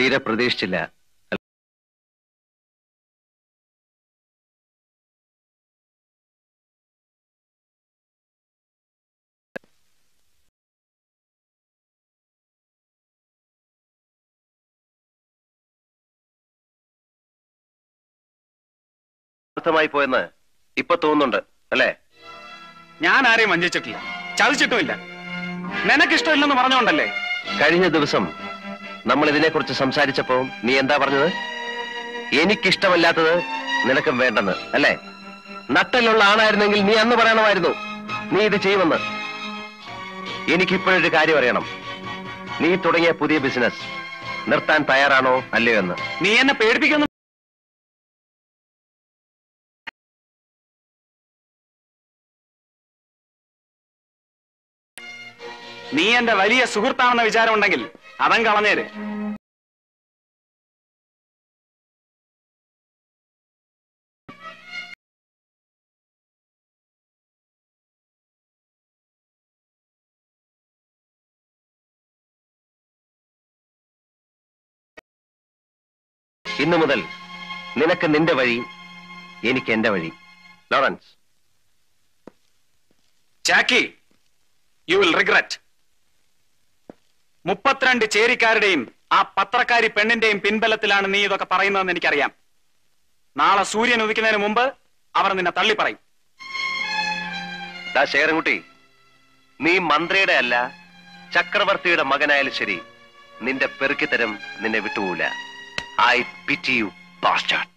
തീരെ പ്രതീക്ഷിച്ചില്ല. അർത്ഥമായി പോയെന്ന് ഇപ്പൊ തോന്നുന്നുണ്ട് അല്ലേ? ഞാൻ ആരെയും വഞ്ചിച്ചിട്ടില്ല, ചതിച്ചിട്ടുമില്ല. നിനക്കിഷ്ടമില്ലെന്ന് പറഞ്ഞോണ്ടല്ലേ? കഴിഞ്ഞ ദിവസം നമ്മൾ ഇതിനെക്കുറിച്ച് സംസാരിച്ചപ്പോ നീ എന്താ പറഞ്ഞത്? എനിക്കിഷ്ടമല്ലാത്തത് നിനക്കും വേണ്ടെന്ന് അല്ലേ? നട്ടലുള്ള ആണായിരുന്നെങ്കിൽ നീ അന്ന് പറയണമായിരുന്നു നീ ഇത് ചെയ്യുമെന്ന്. എനിക്കിപ്പോഴൊരു കാര്യം അറിയണം. നീ തുടങ്ങിയ പുതിയ ബിസിനസ് നിർത്താൻ തയ്യാറാണോ അല്ലയോ എന്ന്. നീ എന്നെ പേടിപ്പിക്കുന്നു. നീ എന്റെ വലിയ സുഹൃത്താണെന്ന വിചാരം ഉണ്ടെങ്കിൽ അതൻ കളഞ്ഞേര്. ഇന്നു മുതൽ നിനക്ക് നിന്റെ വഴി, എനിക്ക് എന്റെ വഴി. Lawrence. Jackie, you will regret. 32 ചേരിക്കാരുടെയും ആ പത്രക്കാരി പെണ്ണിന്റെയും പിൻബലത്തിലാണ് നീ ഇതൊക്കെ പറയുന്നതെന്ന് എനിക്കറിയാം. നാളെ സൂര്യൻ ഉദിക്കുന്നതിന് മുമ്പ് അവർ നിന്നെ തള്ളി പറയും. ശേഖരൻകുട്ടി, നീ മന്ത്രിയുടെ അല്ല ചക്രവർത്തിയുടെ മകനായാലും ശരി, നിന്റെ പെറുക്കിത്തരം നിന്നെ വിട്ടുപോകില്ല. I pity you, bastard.